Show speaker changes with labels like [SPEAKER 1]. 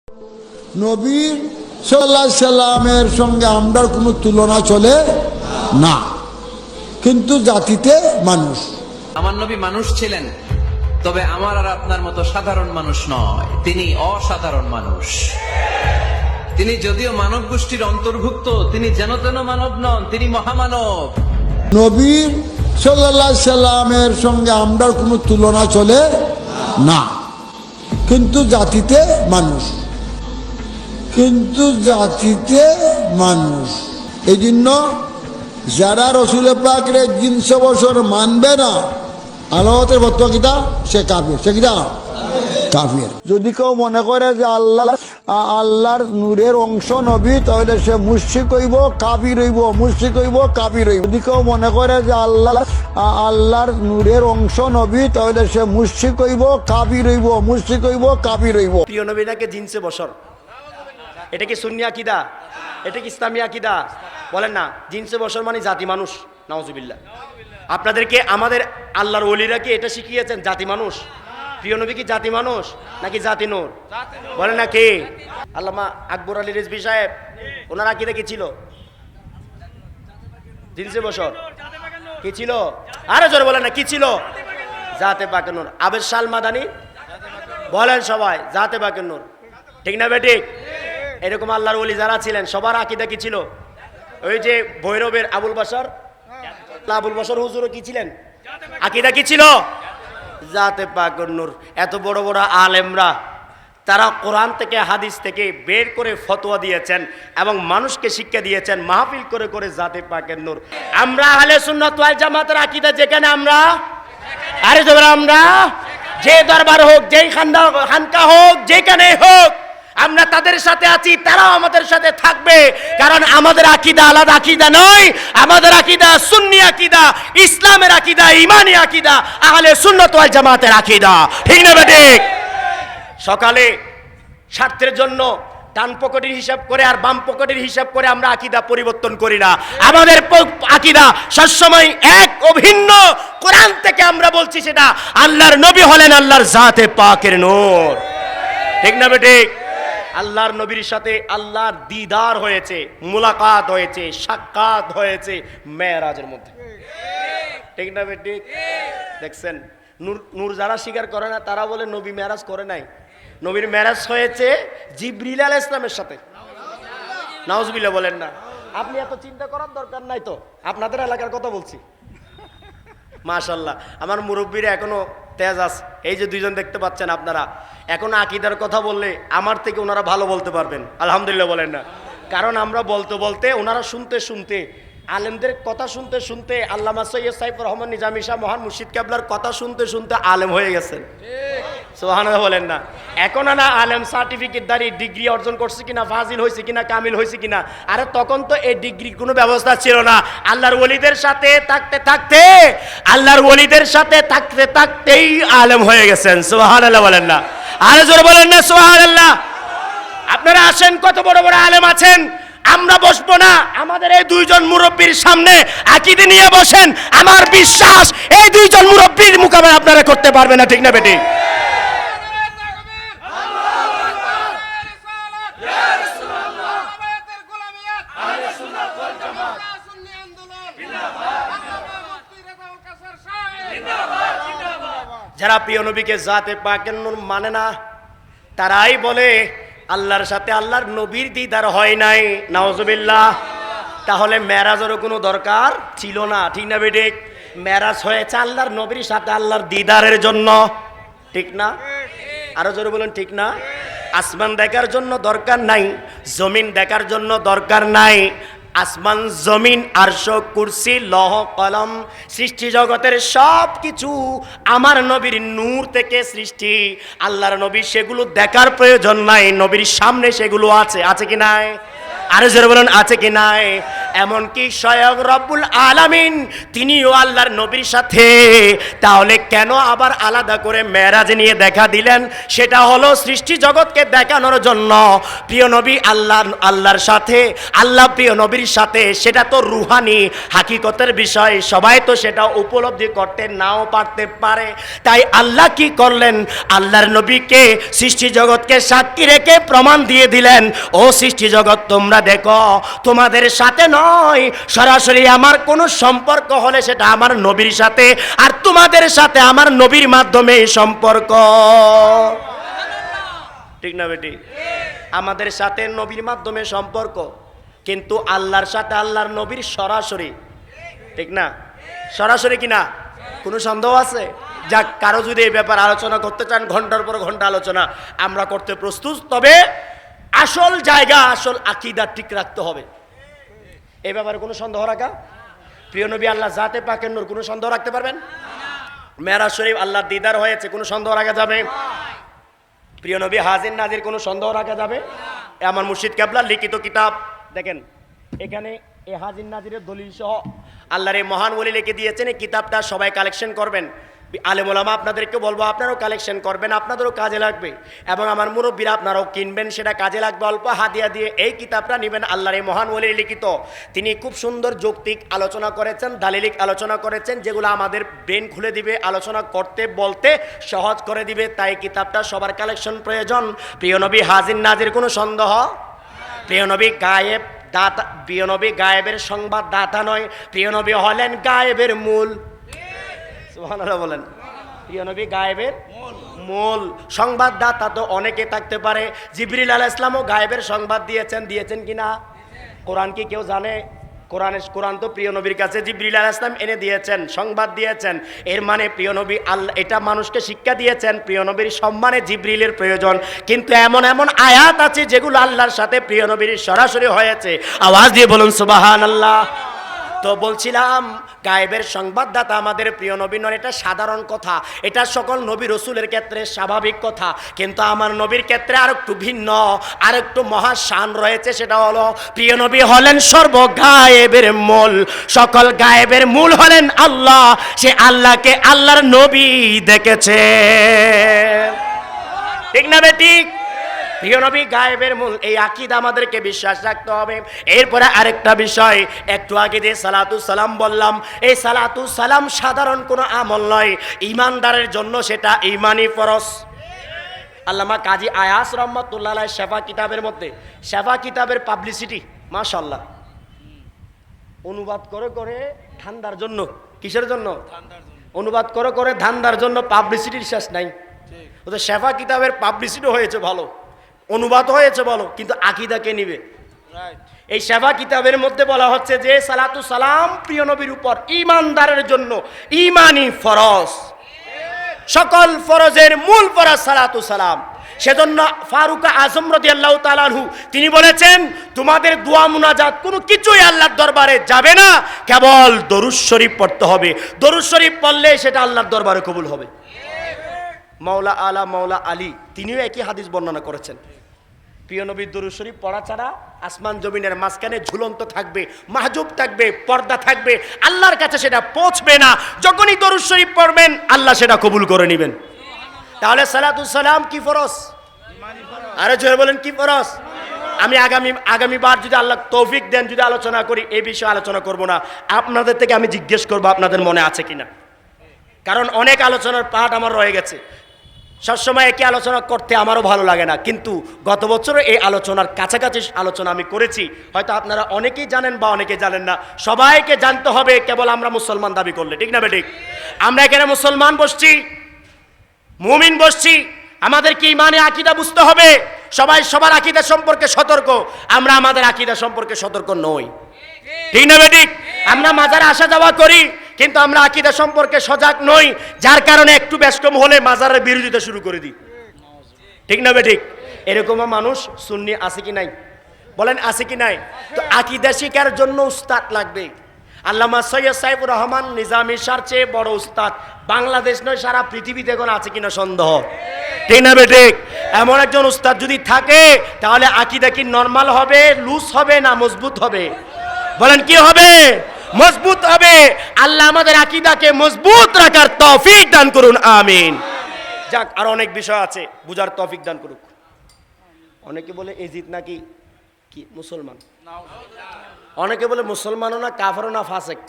[SPEAKER 1] নবী সাল্লাল্লাহু আলাইহি সাল্লামের সঙ্গে আমরার কোনো তুলনা চলে না, কিন্তু জাতিতে মানুষ।
[SPEAKER 2] আমার নবী মানুষ ছিলেন, তবে আমার আর আপনার মতো সাধারণ মানুষ নয়, তিনি অসাধারণ মানুষ। তিনি যদিও মানব গোষ্ঠীর অন্তর্ভুক্ত, তিনি যেন তেন মানব নন, তিনি মহামানব।
[SPEAKER 1] নবী সাল্লাল্লাহু আলাইহি সাল্লামের সঙ্গে আমরার কোনো তুলনা চলে না, কিন্তু জাতিতে মানুষ, কিন্তু জাতিতে মানুষ। এই জন্য যারা রসুল পাকের 300 বছর মানবে না, আলামতের বর্তমান কিতা সে কাফির, সে কিতা কাফির। যদি কেউ মনে করে যে আল্লাহর নূরের অংশ নবী, তাহলে সে মুশরিক হইব, কাফির হইব, মুশরিক হইব, কাফির হইব। যদি কেউ মনে করে যে আল্লাহর নূরের অংশ নবী, তাহলে সে মুশরিক হইব, কাফির হইব, মুশরিক হইব, কাফির হইব।
[SPEAKER 3] প্রিয় নবী নাকি জিনসে বছর, এটা কি সুন্নি আকীদা? এটা কি ইসলামী আকীদা? বলেন না, জিনসে বছর মানে জাতি মানুষ। নাউজুবিল্লাহ। আপনাদেরকে আমাদের আল্লাহর ওলিরা কি এটা শিখিয়েছেন জাতি মানুষ? প্রিয় নবী কি জাতি মানুষ নাকি জাতি নূর? বলেন না কে? আল্লামা আকবর আলী রিজভী সাহেব, ওনার আকীদা কি ছিল? জিনসে বছর কি ছিল? আরে জোরে বলেন না, কি ছিল? জাতে পাকে নূর। আবেদ শাল মাদানী বলেন সবাই, জাতে পাকে নূর। ঠিক না বেঠিক? এরকম আল্লাহর ওলি যারা ছিলেন সবার আকীদা কি ছিল? ওই যে ভৈরবের আবুল বাশার হুজুরও কি ছিলেন? আকীদা কি ছিল? জাতে পাক নূর। এত বড় বড় আলেমরা তারা কোরআন থেকে হাদিস থেকে বের করে ফতোয়া দিয়েছেন এবং মানুষকে শিক্ষা দিয়েছেন মাহফিল করে করে জাতে পাকের নূর। আমরা আহলে সুন্নাত ওয়াল জামাতের আকীদা যেখানে আমরা আমরা যে দরবার হোক, যেই খানকা হোক, যেখানে হোক, আমরা তাদের সাথে আছি, তারাও আমাদের সাথে থাকবে। কারণ আমাদের আকীদা আলাদা আকীদা নয়, আমাদের আকীদা সুন্নি আকীদা, ইসলামের আকীদা, ঈমানি আকীদা, আহলে সুন্নাত ওয়াল জামাতের আকীদা। ঠিক না বেঠিক? সকালে স্বার্থের জন্য ডান পকেটের হিসাব করে আর বাম পকেটের হিসাব করে আমরা আকীদা পরিবর্তন করি না। আমাদের আকীদা সবসময় এক, অভিন্ন। কোরআন থেকে আমরা বলছি সেটা আল্লাহর নবী হলেন আল্লাহর জাতে পাকের নূর। ঠিক না বেঠিক? আল্লাহর নবীর সাথে আল্লাহর দিদার হয়েছে, মুলাকাত হয়েছে, সাক্ষাৎ হয়েছে মেরাজের মধ্যে। ঠিক না বেঠিক? দেখছেন, নূর যারা স্বীকার করে না তারা বলে নবী মেরাজ করে নাই। নবীর মেরাজ হয়েছে জিবরিল আলাইহিস সালামের সাথে। নাউজুবিল্লাহ বলেন না। আপনি এত চিন্তা করার দরকার নাই তো, আপনাদের এলাকার কথা বলছি। মাশাআল্লাহ, আমার মুরব্বীরা এখনো তেজ আছে। এই যে দুইজন দেখতে পাচ্ছেন আপনারা, এখন আকীদার কথা বললে আমার থেকে ওনারা ভালো বলতে পারবেন। আলহামদুলিল্লাহ বলেন না? কারণ আমরা বলতে বলতে, ওনারা শুনতে শুনতে, আলেমদের কথা শুনতে শুনতে, আল্লামা সৈয়দ সাইফুর রহমান নিজামী শাহ মহান মুর্শিদ কেবলার কথা শুনতে শুনতে আলেম হয়ে গেছেন। সুবহানাল্লাহ বলেন না? এখন না আলেম সার্টিফিকেট দাঁড়ি ডিগ্রি অর্জন করছে কিনা, ফাজিল হয়েছে কিনা, কামিল হয়েছে কিনা। আরে তখন তো এই ডিগ্রির কোনো ব্যবস্থা ছিল না। আল্লাহর ওলিদের সাথে থাকতে থাকতে, আল্লাহর ওলিদের সাথে থাকতে থাকতেই আলেম হয়ে গেছেন। সুবহানাল্লাহ বলেন না? আরে জোরে বলেন না সুবহানাল্লাহ? আপনারা আসেন, কত বড় বড় আলেম আছেন। আমরা বসবো না, আমাদের এই দুইজন মুরব্বীর সামনে আকীদা নিয়ে বসেন। আমার বিশ্বাস এই দুইজন মুরব্বীর মোকাবেলা আপনারা করতে পারবেন না। ঠিক না বেঠিক? যারা প্রিয় নবীকে জাতে পাকের নূর মানে না, তারাই বলে আল্লাহর সাথে আল্লাহর নবীর দিদার হয় নাই। নাউজুবিল্লাহ। তাহলে মেরাজেরও কোনো দরকার ছিল না। ঠিক না বেঠিক? মেরাজ হয়েছে আল্লাহর নবীর সাথে আল্লাহর দিদারের জন্য। ঠিক না? আরো জোরে বলুন, ঠিক না? আসমান দেখার জন্য দরকার নাই, জমিন দেখার জন্য দরকার নাই। আসমান, জমিন, আরশ, কুরসি, লৌহ কলম, সৃষ্টি জগতের সব কিছু আমার নবীর নূর থেকে সৃষ্টি। আল্লাহর নবী সেগুলো দেখার প্রয়োজন নাই, নবীর সামনে সেগুলো আছে। আছে কি নাই? আরে জোরে বলুন, আছে কি নাই? এমনকি স্বয়ং রব্বুল আলামিন তিনিও আল্লাহর নবীর সাথে। তাহলে কেন আবার আলাদা করে মেরাজ নিয়ে দেখা দিলেন? সেটা হলো সৃষ্টি জগৎকে দেখানোর জন্য। প্রিয় নবী আল্লাহর সাথে, আল্লাহ প্রিয় নবীর সাথে, সেটা তো রুহানি হাকিকতের বিষয়, সবাই তো সেটা উপলব্ধি করতে নাও পারতে পারে। তাই আল্লাহ কি করলেন? আল্লাহর নবীকে সৃষ্টি জগৎকে সাক্ষী রেখে প্রমাণ দিয়ে দিলেন, ও সৃষ্টি জগৎ তোমরা দেখো, তোমাদের সাথে নয়, সরাসরি আমার কোনো সম্পর্ক হলে সেটা আমার নবীর সাথে, আর তোমাদের সাথে আমার নবীর মাধ্যমে সম্পর্ক। ঠিক না বেটি? আমাদের সাথে নবীর মাধ্যমে সম্পর্ক, কিন্তু আল্লাহর সাথে আল্লাহর নবীর সরাসরি। ঠিক না? সরাসরি কিনা? কোনো সন্দেহ আছে? যাক, কারো যদি এই ব্যাপার আলোচনা করতে চান, ঘন্টার পর ঘন্টা আলোচনা আমরা করতে প্রস্তুত। তবে আসল জায়গা, আসল আকীদা ঠিক রাখতে হবে। এই ব্যাপারে কোনো সন্দেহ রাখা? প্রিয় নবী আল্লাহ জাতে পাকের নূর, কোনো সন্দেহ রাখতে পারবেন? মেরাজ শরীফ আল্লাহর দিদার হয়েছে, কোনো সন্দেহ রাখা যাবে? প্রিয় নবী হাজির নাজির, কোনো সন্দেহ রাখা যাবে? আমার মুর্শিদ কেবলার লিখিত কিতাব দেখেন, এখানে এই হাজির নাজিরের দলিল সহ আল্লাহর এই মহান ওলি লিখে দিয়েছেন। এই কিতাবটা সবাই কালেকশন করবেন। আলেম ওলামা আপনাদেরকে বলবো, আপনারাও কালেকশন করবেন, আপনাদেরও কাজে লাগবে। এবং আমার মুরব্বীরা আপনারাও কিনবেন, সেটা কাজে লাগবে। অল্প হাদিয়া দিয়ে এই কিতাবটা নেবেন। আল্লাহর এই মহান ওলির লিখিত। তিনি খুব সুন্দর যৌক্তিক আলোচনা করেছেন, দালিলিক আলোচনা করেছেন, যেগুলো আমাদের ব্রেন খুলে দিবে, আলোচনা করতে বলতে সহজ করে দিবে। তাই কিতাবটা সবার কালেকশন প্রয়োজন। প্রিয় নবী হাজির নাজির, কোনো সন্দেহ? প্রিয় নবী গায়েব দাতা, প্রিয় নবী গায়েবের সংবাদ দাতা নয়, প্রিয় নবী হলেন গায়েবের মূল। সুবহানাল্লাহ বলেন। প্রিয় নবী গায়েবের মূল। সংবাদদাতা তো অনেকে থাকতে পারে। জিবরিল আলাইহিস সালামও গায়েবের সংবাদ দিয়েছেন কিনা? কোরআন কি কেউ জানে? কোরআন তো প্রিয় নবীর কাছে জিবরিল আলাইহিস সালাম এনে দিয়েছেন, সংবাদ দিয়েছেন। এর মানে প্রিয় নবী আল্লাহ এটা মানুষকে শিক্ষা দিয়েছেন, প্রিয় নবীর সম্মানে জিবরিলের প্রয়োজন। কিন্তু এমন এমন আয়াত আছে যেগুলো আল্লাহর সাথে প্রিয় নবীর সরাসরি হয়েছে। আওয়াজ দিয়ে বলুন সুবহানাল্লাহ। তো বলছিলাম, গায়েবের সংবাদদাতা আমাদের প্রিয় নবী নন, এটা সাধারণ কথা, এটা সকল নবী রসুলের ক্ষেত্রে স্বাভাবিক কথা। কিন্তু আমার নবীর ক্ষেত্রে আর একটু ভিন্ন, আর একটু মহাশান রয়েছে। সেটা হলো প্রিয় নবী হলেন সর্বগায়েবের মূল। সকল গায়েবের মূল হলেন আল্লাহ। সে আল্লাহকে আল্লাহর নবী দেখেছে। ঠিক না বেঠিক? প্রিয় নবী গায়েবের মূল, এই আকীদা আমাদেরকে বিশ্বাস রাখতে হবে। এরপরে আরেকটা বিষয়, একটু আগে যে সালাতু সালাম বললাম, এই সালাতু সালাম সাধারণ কোনো আমল নয়, ঈমানদারের জন্য সেটা ঈমানি ফরজ। আল্লামা কাজী আয়াস রহমাতুল্লাহ আলাইহি শেফা কিতাবের মধ্যে, শেফা কিতাবের পাবলিসিটি মাশাআল্লাহ, অনুবাদ করে করে ধান্দার জন্য, কিসের জন্য? অনুবাদ করে করে ধান্দার জন্য, পাবলিসিটির শেষ নাই। ওদের শেফা কিতাবের পাবলিসিটি হয়েছে ভালো, অনুবাদ হয়েছে বলো, কিন্তু আকীদা কে নিবে? এই শেফা কিতাবের মধ্যে বলা হচ্ছে যে সালাতু সালাম প্রিয় নবীর উপর ঈমানদারের জন্য ঈমানি ফরজ। সকল ফরজের মূল ফরজ সালাতু সালাম। সেজন্য ফারুক আজম রাদিয়াল্লাহু তাআলা আনহু তিনি বলেছেন, তোমাদের দোয়া মুনাজাত কোনো কিছুই আল্লাহর দরবারে যাবে না, কেবল দরুদ শরীফ পড়তে হবে। দরুদ শরীফ পড়লে সেটা আল্লাহর দরবারে কবুল হবে। মাওলা আলা মাওলা আলী তিনিও একই হাদিস বর্ণনা করেছেন, প্রিয় নবীর দরুদ শরীফ পড়া ছাড়া আসমান জমিনের মাঝখানে ঝুলন্ত থাকবে, মাহজুব থাকবে, পর্দা থাকবে, আল্লাহর কাছে সেটা পৌঁছবে না। যখনই দরুদ শরীফ পড়বেন আল্লাহ সেটা কবুল করে নেবেন। তাহলে সালাতুস সালাম কি ফরজ? আরে জোরে বলেন, কি ফরজ? আমি আগামীবার যদি আল্লাহ তৌফিক দেন, যদি আলোচনা করি, এই বিষয়ে আলোচনা করব না, আপনাদের থেকে আমি জিজ্ঞেস করবো আপনাদের মনে আছে কিনা। কারণ অনেক আলোচনার পাঠ আমার রয়ে গেছে, সবসময় একই আলোচনা করতে আমারও ভালো লাগে না। কিন্তু গত বছরও এই আলোচনার কাছাকাছি আলোচনা আমি করেছি, হয়তো আপনারা অনেকেই জানেন বা অনেকে জানেন না। সবাইকে জানতে হবে, কেবল আমরা মুসলমান দাবি করলে। ঠিক না বেঠিক? আমরা এখানে মুসলমান বসছি, মুমিন বসছি, আমাদেরকে ঈমানে আকীদা বুঝতে হবে। সবাই সবার আকীদা সম্পর্কে সতর্ক, আমরা আমাদের আকীদা সম্পর্কে সতর্ক নই। ঠিক না বেঠিক? আমরা মাজারে আসা যাওয়া করি, কিন্তু আমরা আকীদা সম্পর্কে সজাগ নই, যার কারণে একটু ব্যস্তম হলে মাজারের বিরোধিতা শুরু করে দিই। ঠিক না বেঠিক? এরকম মানুষ সুন্নি আছে কি নাই? বলেন আছে কি নাই? তো আকীদা শিখার জন্য উস্তাদ লাগবে। আল্লামা সৈয়দ সাইফুর রহমান নিজামীর চেয়ে বড় উস্তাদ বাংলাদেশ নয়, সারা পৃথিবীতে এখন আছে কিনা সন্দেহ। ঠিক না বেঠিক? এমন একজন উস্তাদ যদি থাকে, তাহলে আকীদা কি নরমাল হবে, লুজ হবে, না মজবুত হবে? বলেন কি হবে? মজবুত হবে। আল্লাহ আমাদের আকীদাকে মজবুত রাখার তৌফিক দান করুন, আমিন। যাক, আর অনেক বিষয় আছে, বুঝার তৌফিক দান করুক। অনেকে বলে এজিদ নাকি কি মুসলমান, অনেকে বলে মুসলমানও না, কাফেরও না, ফাসেক।